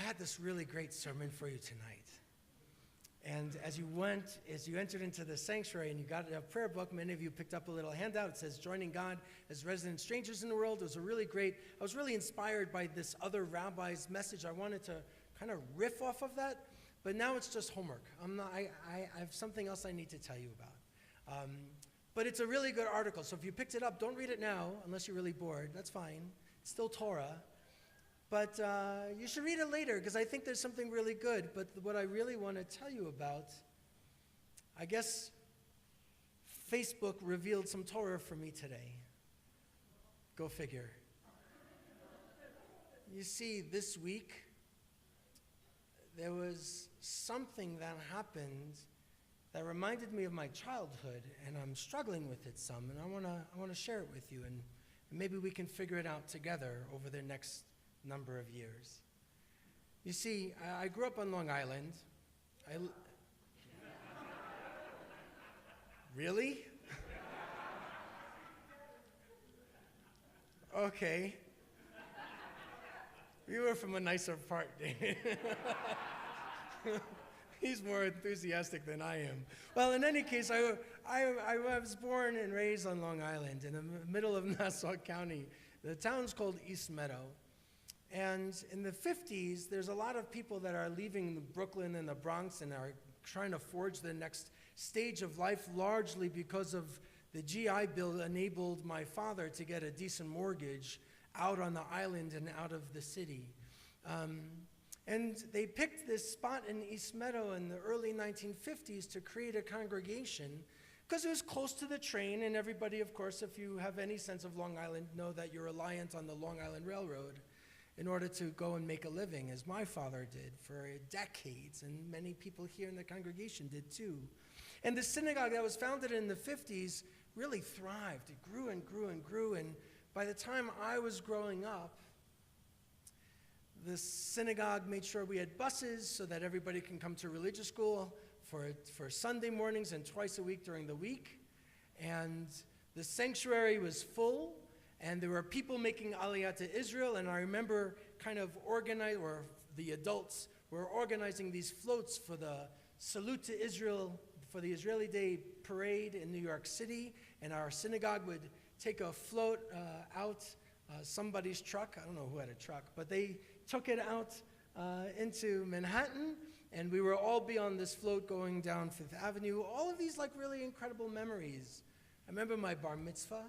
had this really great sermon for you tonight. And as you entered into the sanctuary and you got a prayer book, many of you picked up a little handout. It says, Joining God as Resident Strangers in the World. It was I was really inspired by this other rabbi's message. I wanted to kind of riff off of that, but now it's just homework. I have something else I need to tell you about. But it's a really good article, so if you picked it up, don't read it now, unless you're really bored. That's fine. It's still Torah. But you should read it later, because I think there's something really good. But what I really want to tell you about, I guess Facebook revealed some Torah for me today. Go figure. You see, this week, there was something that happened that reminded me of my childhood, and I'm struggling with it some, and I want to share it with you, and maybe we can figure it out together over the next number of years. You see, I grew up on Long Island. Really? Okay. We were from a nicer part, David. He's more enthusiastic than I am. Well, in any case, I was born and raised on Long Island in the middle of Nassau County. The town's called East Meadow. And in the 50s, there's a lot of people that are leaving Brooklyn and the Bronx and are trying to forge the next stage of life, largely because of the GI Bill enabled my father to get a decent mortgage out on the island and out of the city. And they picked this spot in East Meadow in the early 1950s to create a congregation because it was close to the train, and everybody, of course, if you have any sense of Long Island, know that you're reliant on the Long Island Railroad in order to go and make a living, as my father did for decades, and many people here in the congregation did too. And the synagogue that was founded in the 50s really thrived. It grew and grew and grew, and by the time I was growing up, the synagogue made sure we had buses so that everybody can come to religious school for Sunday mornings and twice a week during the week. And the sanctuary was full, and there were people making Aliyah to Israel, and I remember the adults were organizing these floats for the Salute to Israel, for the Israeli Day parade in New York City, and our synagogue would take a float out somebody's truck. I don't know who had a truck, but they took it out into Manhattan, and we would all be on this float going down Fifth Avenue. All of these really incredible memories. I remember my bar mitzvah.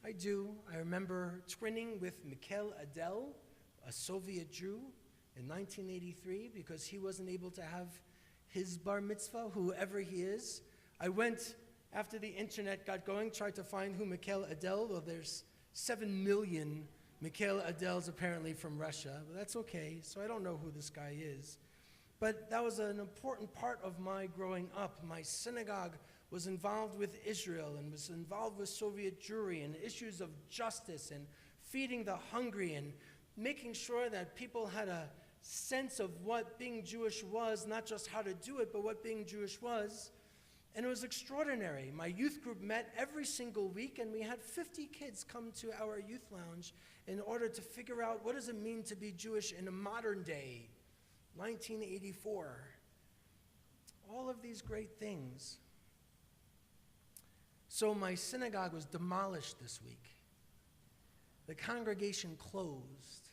I do. I remember twinning with Mikhail Adel, a Soviet Jew, in 1983 because he wasn't able to have his bar mitzvah, whoever he is. I went, after the internet got going, tried to find who Mikhail Adel, well, there's 7 million Mikhail Adels apparently from Russia, but that's okay, so I don't know who this guy is. But that was an important part of my growing up. My synagogue was involved with Israel and was involved with Soviet Jewry and issues of justice and feeding the hungry and making sure that people had a sense of what being Jewish was, not just how to do it, but what being Jewish was. And it was extraordinary. My youth group met every single week, and we had 50 kids come to our youth lounge in order to figure out what does it mean to be Jewish in a modern day, 1984. All of these great things. So my synagogue was demolished this week. The congregation closed,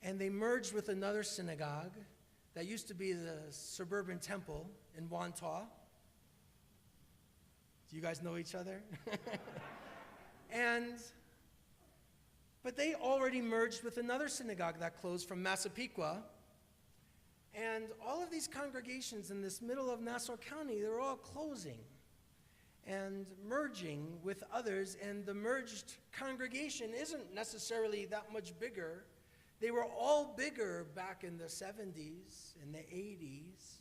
and they merged with another synagogue that used to be the Suburban Temple in Wantagh. Do you guys know each other? But they already merged with another synagogue that closed from Massapequa. And all of these congregations in this middle of Nassau County, they're all closing and merging with others. And the merged congregation isn't necessarily that much bigger. They were all bigger back in the 70s, in the 80s.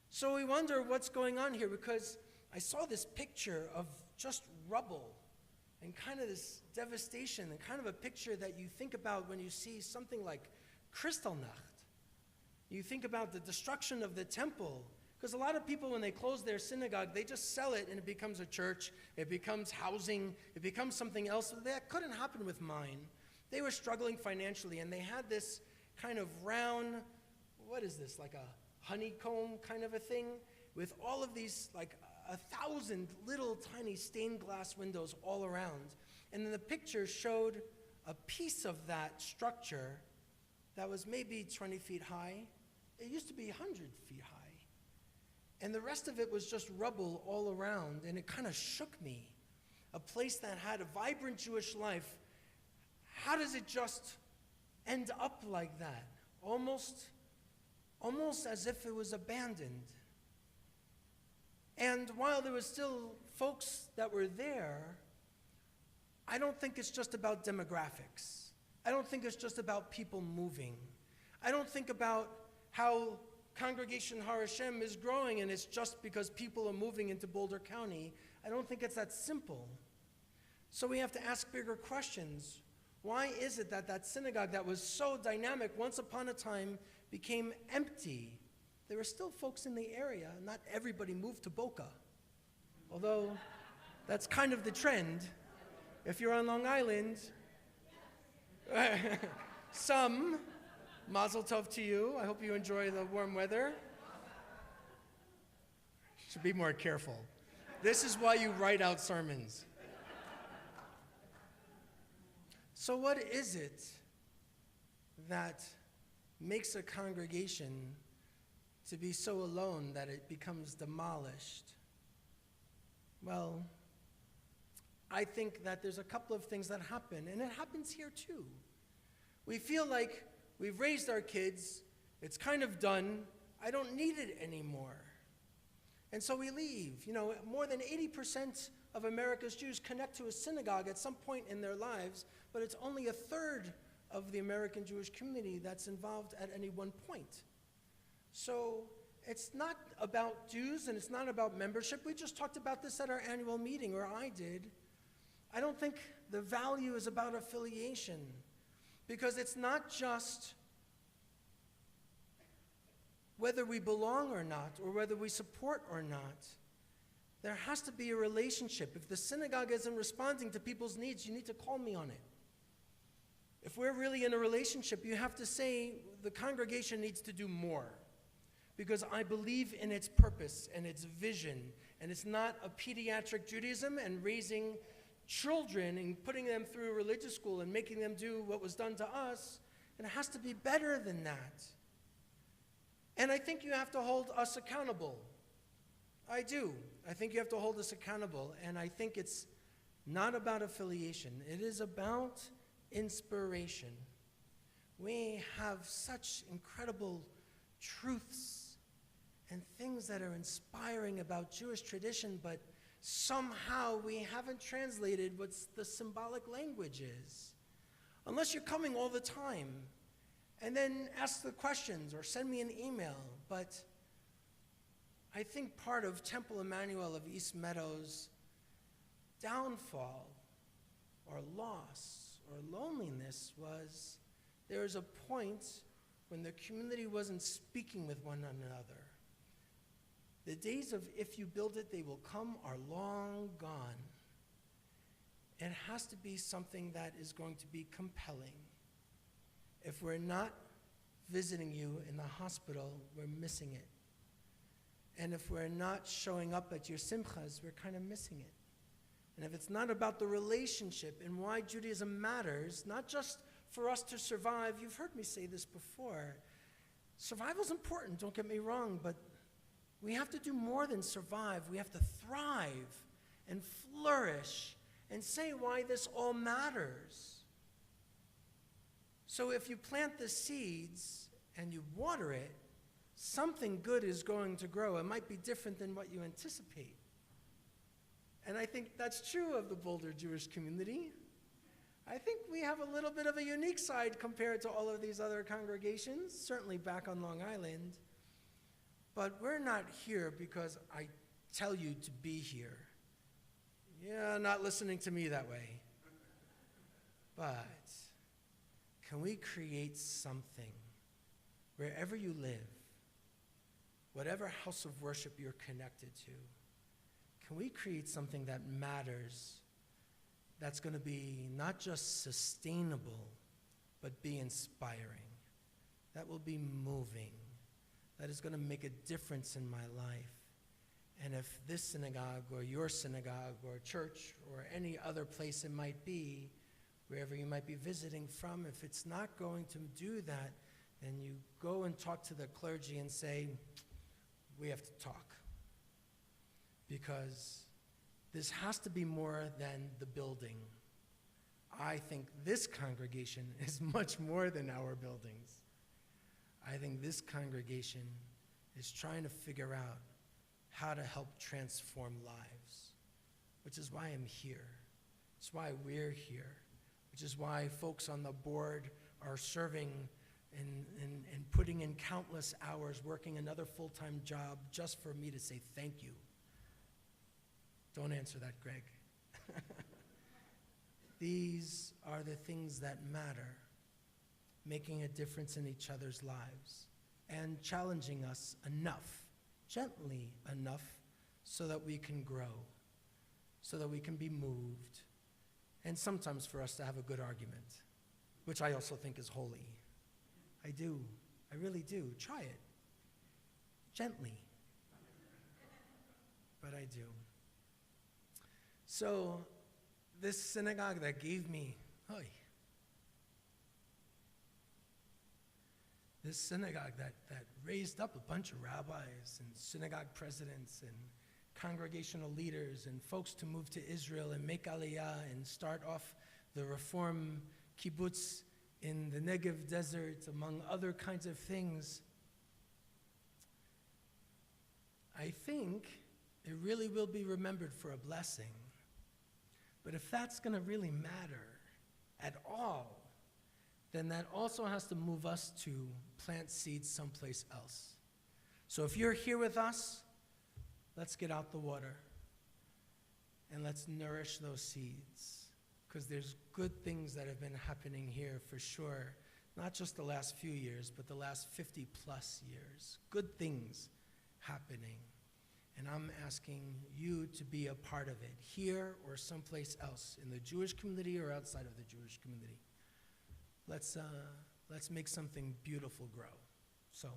So we wonder what's going on here, because I saw this picture of just rubble and kind of this devastation, and kind of a picture that you think about when you see something like Kristallnacht. You think about the destruction of the temple, because a lot of people, when they close their synagogue, they just sell it and it becomes a church, it becomes housing, it becomes something else. That couldn't happen with mine. They were struggling financially, and they had this kind of round, what is this, like a honeycomb kind of a thing, with all of these, like 1,000 little tiny stained glass windows all around. And then the picture showed a piece of that structure that was maybe 20 feet high. It used to be 100 feet high. And the rest of it was just rubble all around, and it kind of shook me. A place that had a vibrant Jewish life, how does it just end up like that? Almost as if it was abandoned. And while there was still folks that were there, I don't think it's just about demographics. I don't think it's just about people moving. I don't think about how Congregation Har Hashem is growing and it's just because people are moving into Boulder County. I don't think it's that simple. So we have to ask bigger questions. Why is it that that synagogue that was so dynamic once upon a time became empty? There were still folks in the area. Not everybody moved to Boca, although that's kind of the trend. If you're on Long Island, some, mazel tov to you. I hope you enjoy the warm weather. Should be more careful. This is why you write out sermons. So what is it that makes a congregation to be so alone that it becomes demolished? Well, I think that there's a couple of things that happen, and it happens here too. We feel like we've raised our kids, it's kind of done, I don't need it anymore. And so we leave. You know, more than 80% of America's Jews connect to a synagogue at some point in their lives, but it's only a third of the American Jewish community that's involved at any one point. So it's not about dues and it's not about membership. We just talked about this at our annual meeting, or I did. I don't think the value is about affiliation, because it's not just whether we belong or not, or whether we support or not. There has to be a relationship. If the synagogue isn't responding to people's needs, you need to call me on it. If we're really in a relationship, you have to say the congregation needs to do more, because I believe in its purpose and its vision, and it's not a pediatric Judaism and raising children and putting them through religious school and making them do what was done to us. It has to be better than that. And I think you have to hold us accountable. I do. I think you have to hold us accountable, and I think it's not about affiliation. It is about inspiration. We have such incredible truths and things that are inspiring about Jewish tradition, but somehow we haven't translated what the symbolic language is. Unless you're coming all the time, and then ask the questions or send me an email. But I think part of Temple Emmanuel of East Meadows' downfall or loss or loneliness was there was a point when the community wasn't speaking with one another. The days of if you build it, they will come are long gone. It has to be something that is going to be compelling. If we're not visiting you in the hospital, we're missing it. And if we're not showing up at your simchas, we're kind of missing it. And if it's not about the relationship and why Judaism matters, not just for us to survive, you've heard me say this before. Survival's important, don't get me wrong, but we have to do more than survive. We have to thrive and flourish and say why this all matters. So if you plant the seeds and you water it, something good is going to grow. It might be different than what you anticipate. And I think that's true of the Boulder Jewish community. I think we have a little bit of a unique side compared to all of these other congregations, certainly back on Long Island. But we're not here because I tell you to be here. Yeah, not listening to me that way. But can we create something wherever you live, whatever house of worship you're connected to? Can we create something that matters, that's going to be not just sustainable, but be inspiring? that will be moving, that is going to make a difference in my life. And if this synagogue or your synagogue or church or any other place it might be, wherever you might be visiting from, if it's not going to do that, then you go and talk to the clergy and say, we have to talk. Because this has to be more than the building. I think this congregation is much more than our buildings. I think this congregation is trying to figure out how to help transform lives, which is why I'm here. It's why we're here, which is why folks on the board are serving and putting in countless hours, working another full-time job just for me to say thank you. Don't answer that, Greg. These are the things that matter, making a difference in each other's lives and challenging us enough, gently enough, so that we can grow, so that we can be moved, and sometimes for us to have a good argument, which I also think is holy. I do. I really do. Try it. Gently. But I do. So, this synagogue that gave me, this synagogue that raised up a bunch of rabbis and synagogue presidents and congregational leaders and folks to move to Israel and make aliyah and start off the Reform kibbutz in the Negev desert, among other kinds of things, I think it really will be remembered for a blessing. But if that's going to really matter at all, then that also has to move us to plant seeds someplace else. So if you're here with us, let's get out the water and let's nourish those seeds, because there's good things that have been happening here for sure, not just the last few years, but the last 50 plus years. Good things happening. And I'm asking you to be a part of it, here or someplace else, in the Jewish community or outside of the Jewish community. Let's make something beautiful grow. So,